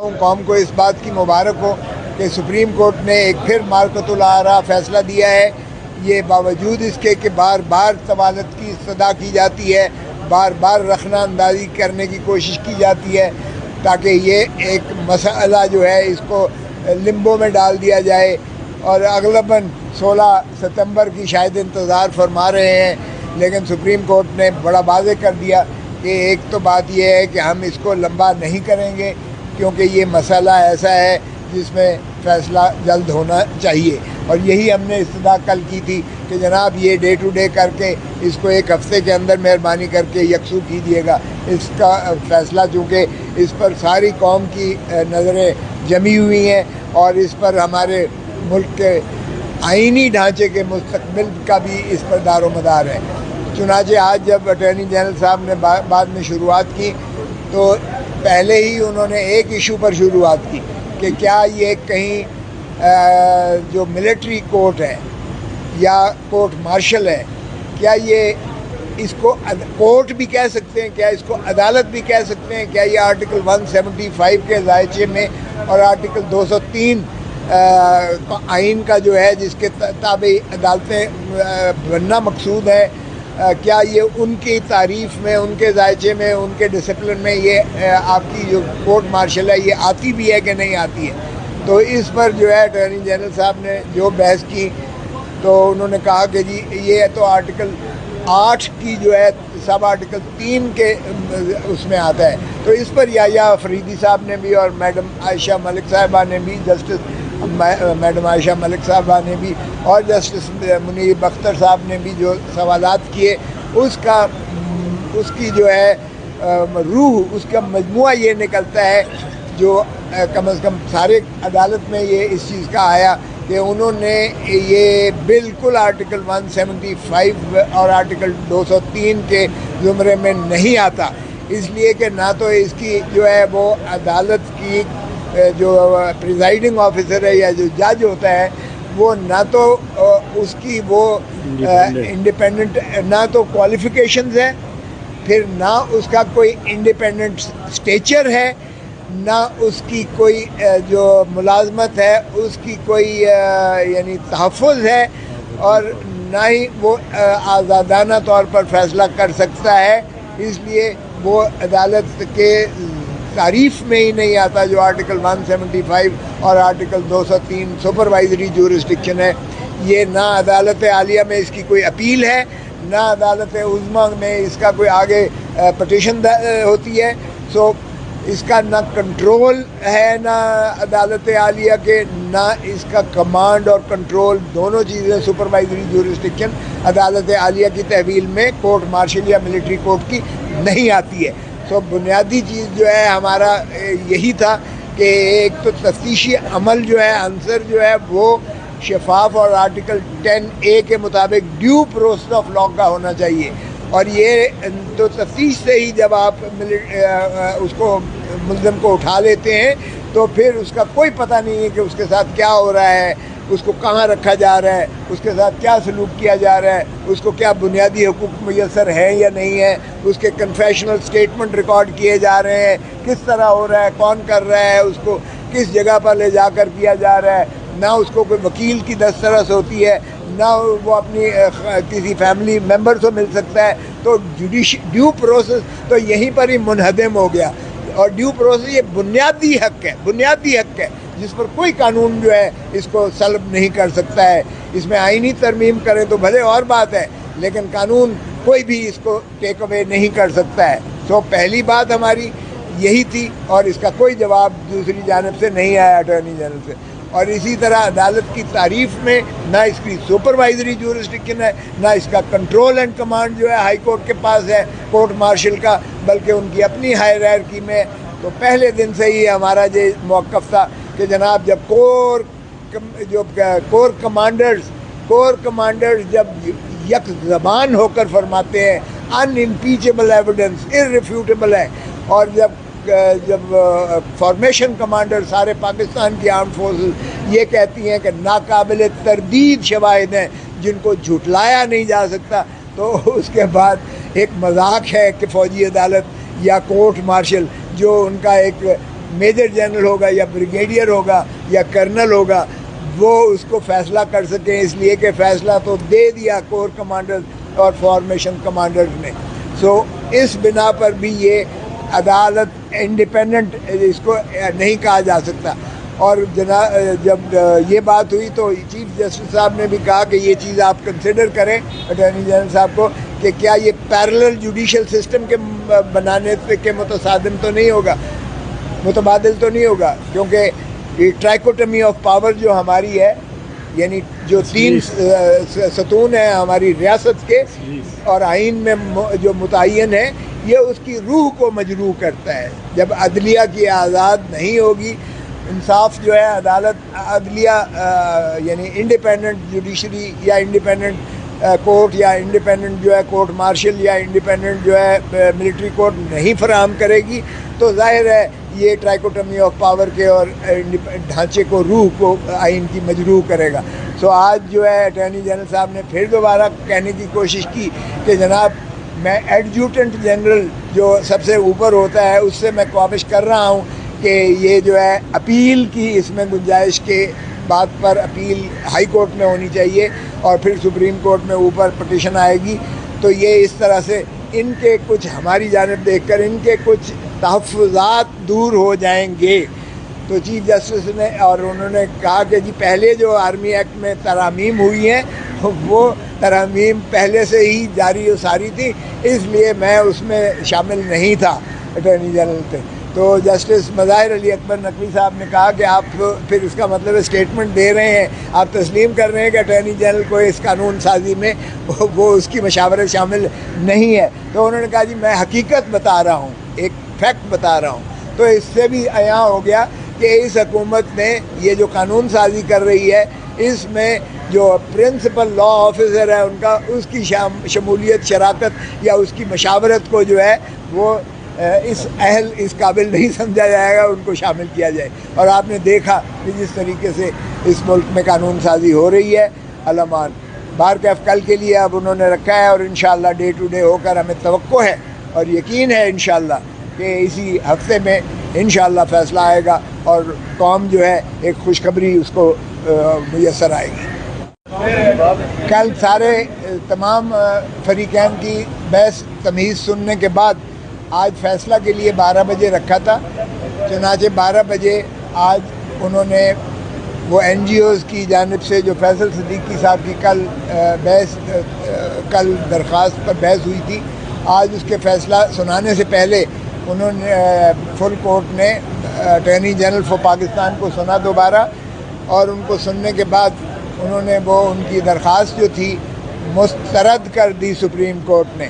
قوم کو اس بات کی مبارک ہو کہ سپریم کورٹ نے ایک پھر مارکۃ الآراء فیصلہ دیا ہے. یہ باوجود اس کے کہ بار بار طوالت کی صدا کی جاتی ہے، بار بار رخنہ اندازی کرنے کی کوشش کی جاتی ہے تاکہ یہ ایک مسئلہ جو ہے اس کو لمبو میں ڈال دیا جائے، اور اغلباً 16 ستمبر کی شاید انتظار فرما رہے ہیں. لیکن سپریم کورٹ نے بڑا واضح کر دیا کہ ایک تو بات یہ ہے کہ ہم اس کو لمبا نہیں کریں گے کیونکہ یہ مسئلہ ایسا ہے جس میں فیصلہ جلد ہونا چاہیے، اور یہی ہم نے استدعا کل کی تھی کہ جناب یہ ڈے ٹو ڈے کر کے اس کو ایک ہفتے کے اندر مہربانی کر کے یکسو کیجیے گا. اس کا فیصلہ چونکہ اس پر ساری قوم کی نظریں جمی ہوئی ہیں اور اس پر ہمارے ملک کے آئینی ڈھانچے کے مستقبل کا بھی اس پر دار و مدار ہے. چنانچہ آج جب اٹارنی جنرل صاحب نے بعد میں شروعات کی تو پہلے ہی انہوں نے ایک ایشو پر شروعات کی کہ کیا یہ کہیں جو ملٹری کورٹ ہے یا کورٹ مارشل ہے، کیا یہ اس کو کورٹ بھی کہہ سکتے ہیں، کیا اس کو عدالت بھی کہہ سکتے ہیں؟ کیا یہ آرٹیکل 175 کے ذائچے میں اور آرٹیکل 203 آئین کا جو ہے جس کے تابع عدالتیں بننا مقصود ہے، کیا یہ ان کی تعریف میں، ان کے ذائچے میں، ان کے ڈسپلن میں یہ آپ کی جو کورٹ مارشل ہے یہ آتی بھی ہے کہ نہیں آتی ہے؟ تو اس پر جو ہے اٹارنی جنرل صاحب نے جو بحث کی تو انہوں نے کہا کہ جی یہ تو آرٹیکل 8 کی جو ہے سب آرٹیکل 3 کے اس میں آتا ہے. تو اس پر یا فریدی صاحب نے بھی اور میڈم عائشہ ملک صاحبہ نے بھی، میڈم عائشہ ملک صاحبہ نے بھی اور جسٹس منیر بختر صاحب نے بھی جو سوالات کیے، اس کی جو ہے روح، اس کا مجموعہ یہ نکلتا ہے جو کم از کم سارے عدالت میں یہ اس چیز کا آیا کہ انہوں نے یہ بالکل آرٹیکل 175 اور آرٹیکل 203 کے زمرے میں نہیں آتا، اس لیے کہ نہ تو اس کی جو ہے وہ عدالت کی جو پریزائڈنگ آفیسر ہے یا جو جج ہوتا ہے وہ نہ تو اس کی وہ انڈیپینڈنٹ نہ تو کوالیفیکیشنز ہے، پھر نہ اس کا کوئی انڈیپینڈنٹ اسٹیچر ہے، نہ اس کی کوئی جو ملازمت ہے اس کی کوئی یعنی تحفظ ہے، اور نہ ہی وہ آزادانہ طور پر فیصلہ کر سکتا ہے. اس لیے وہ عدالت کے تعریف میں ہی نہیں آتا جو آرٹیکل 175 اور آرٹیکل 203 سپروائزری جورسڈکشن ہے. یہ نہ عدالت عالیہ میں اس کی کوئی اپیل ہے، نہ عدالت عظمیٰ میں اس کا کوئی آگے پٹیشن ہوتی ہے. سو اس کا نہ کنٹرول ہے نہ عدالت عالیہ کے، نہ اس کا کمانڈ اور کنٹرول، دونوں چیزیں سپروائزری جورسڈکشن عدالت عالیہ کی تحویل میں کورٹ مارشل یا ملٹری کورٹ کی نہیں آتی ہے. تو بنیادی چیز جو ہے ہمارا یہی تھا کہ ایک تو تفتیشی عمل جو ہے عنصر جو ہے وہ شفاف اور آرٹیکل 10A کے مطابق ڈیو پروسیس آف لاء کا ہونا چاہیے، اور یہ تو تفتیش سے ہی جب آپ اس کو ملزم کو اٹھا لیتے ہیں تو پھر اس کا کوئی پتہ نہیں ہے کہ اس کے ساتھ کیا ہو رہا ہے، اس کو کہاں رکھا جا رہا ہے، اس کے ساتھ کیا سلوک کیا جا رہا ہے، اس کو کیا بنیادی حقوق میسر ہیں یا نہیں ہے، اس کے کنفیشنل سٹیٹمنٹ ریکارڈ کیے جا رہے ہیں، کس طرح ہو رہا ہے، کون کر رہا ہے، اس کو کس جگہ پر لے جا کر کیا جا رہا ہے. نہ اس کو کوئی وکیل کی دسترس ہوتی ہے، نہ وہ اپنی کسی فیملی ممبر سے مل سکتا ہے. تو ڈیو پروسیس تو یہیں پر ہی منہدم ہو گیا، اور ڈیو پروسیس یہ بنیادی حق ہے جس پر کوئی قانون جو ہے اس کو سلب نہیں کر سکتا ہے. اس میں آئینی ترمیم کریں تو بھلے اور بات ہے، لیکن قانون کوئی بھی اس کو ٹیک اوے نہیں کر سکتا ہے. تو پہلی بات ہماری یہی تھی، اور اس کا کوئی جواب دوسری جانب سے نہیں آیا اٹارنی جنرل سے. اور اسی طرح عدالت کی تعریف میں نہ اس کی سپروائزری جورسڈکشن ہے، نہ اس کا کنٹرول اینڈ کمانڈ جو ہے ہائی کورٹ کے پاس ہے کورٹ مارشل کا، بلکہ ان کی اپنی ہائرارکی میں. تو پہلے دن سے ہی ہمارا یہ موقف تھا کہ جناب جب کور کمانڈرز جب یک زبان ہو کر فرماتے ہیں ان امپیچبل ایویڈنس ارریفیوٹیبل ہے، اور جب فارمیشن کمانڈر سارے پاکستان کی آرم فورسز یہ کہتی ہیں کہ ناقابل تردید شواہد ہیں جن کو جھٹلایا نہیں جا سکتا، تو اس کے بعد ایک مذاق ہے کہ فوجی عدالت یا کورٹ مارشل جو ان کا ایک میجر جنرل ہوگا یا بریگیڈیئر ہوگا یا کرنل ہوگا وہ اس کو فیصلہ کر سکیں، اس لیے کہ فیصلہ تو دے دیا کور کمانڈر اور فارمیشن کمانڈرز نے. سو اس بنا پر بھی یہ عدالت انڈیپینڈنٹ اس کو نہیں کہا جا سکتا. اور جب یہ بات ہوئی تو چیف جسٹس صاحب نے بھی کہا کہ یہ چیز آپ کنسیڈر کریں اٹارنی جنرل صاحب کو کہ کیا یہ پیرلل جوڈیشل سسٹم کے بنانے کے متصادم تو نہیں ہوگا، متبادل تو نہیں ہوگا، کیونکہ یہ ٹرائکوٹمی آف پاور جو ہماری ہے، یعنی جو 3 ستون ہیں ہماری ریاست کے اور آئین میں جو متعین ہے، یہ اس کی روح کو مجروح کرتا ہے. جب عدلیہ کی آزاد نہیں ہوگی، انصاف جو ہے عدلیہ یعنی انڈیپینڈنٹ جوڈیشری یا انڈیپینڈنٹ کورٹ یا انڈیپینڈنٹ جو ہے کورٹ مارشل یا انڈیپینڈنٹ جو ہے ملٹری کورٹ نہیں فراہم کرے گی، تو ظاہر ہے یہ ٹرائکوٹمی آف پاور کے اور ڈھانچے کو، روح کو آئین کی مجروح کرے گا. سو آج جو ہے اٹارنی جنرل صاحب نے پھر دوبارہ کہنے کی کوشش کی کہ جناب میں ایڈجوٹنٹ جنرل جو سب سے اوپر ہوتا ہے اس سے میں کوشش کر رہا ہوں کہ یہ جو ہے اپیل کی اس میں گنجائش کے بات پر اپیل ہائی کورٹ میں ہونی چاہیے اور پھر سپریم کورٹ میں اوپر پٹیشن آئے گی. تو یہ اس طرح سے ان کے کچھ ہماری جانب دیکھ کر ان کے کچھ تحفظات دور ہو جائیں گے. تو چیف جسٹس نے اور انہوں نے کہا کہ جی پہلے جو آرمی ایکٹ میں ترامیم ہوئی ہیں وہ ترامیم پہلے سے ہی جاری و ساری تھی، اس لیے میں اس میں شامل نہیں تھا اٹارنی جنرل تھے. تو جسٹس مظاہر علی اکبر نقوی صاحب نے کہا کہ آپ پھر اس کا مطلب اسٹیٹمنٹ دے رہے ہیں، آپ تسلیم کر رہے ہیں کہ اٹارنی جنرل کو اس قانون سازی میں وہ اس کی مشاورت شامل نہیں ہے. تو انہوں نے کہا جی میں حقیقت بتا رہا ہوں، ایک فیکٹ بتا رہا ہوں. تو اس سے بھی عیاں ہو گیا کہ اس حکومت نے یہ جو قانون سازی کر رہی ہے اس میں جو پرنسپل لا آفیسر ہے ان کا اس کی شمولیت، شراکت یا اس کی مشاورت کو جو ہے وہ اس قابل نہیں سمجھا جائے گا، ان کو شامل کیا جائے. اور آپ نے دیکھا کہ جس طریقے سے اس ملک میں قانون سازی ہو رہی ہے. علمان بار کیف کل کے لیے اب انہوں نے رکھا ہے اور انشاءاللہ ڈے ٹو ڈے ہو کر ہمیں توقع ہے اور یقین ہے انشاءاللہ کہ اسی ہفتے میں انشاءاللہ فیصلہ آئے گا اور قوم جو ہے ایک خوشخبری اس کو میسر آئے گی. کل سارے تمام فریقین کی بحث تمیز سننے کے بعد آج فیصلہ کے لیے 12 بجے رکھا تھا. چنانچہ 12 بجے آج انہوں نے وہ این جی اوز کی جانب سے جو فیصل صدیقی صاحب کی کل درخواست پر بحث ہوئی تھی، آج اس کے فیصلہ سنانے سے پہلے انہوں نے فل کورٹ نے اٹارنی جنرل فار پاکستان کو سنا دوبارہ، اور ان کو سننے کے بعد انہوں نے وہ ان کی درخواست جو تھی مسترد کر دی سپریم کورٹ نے.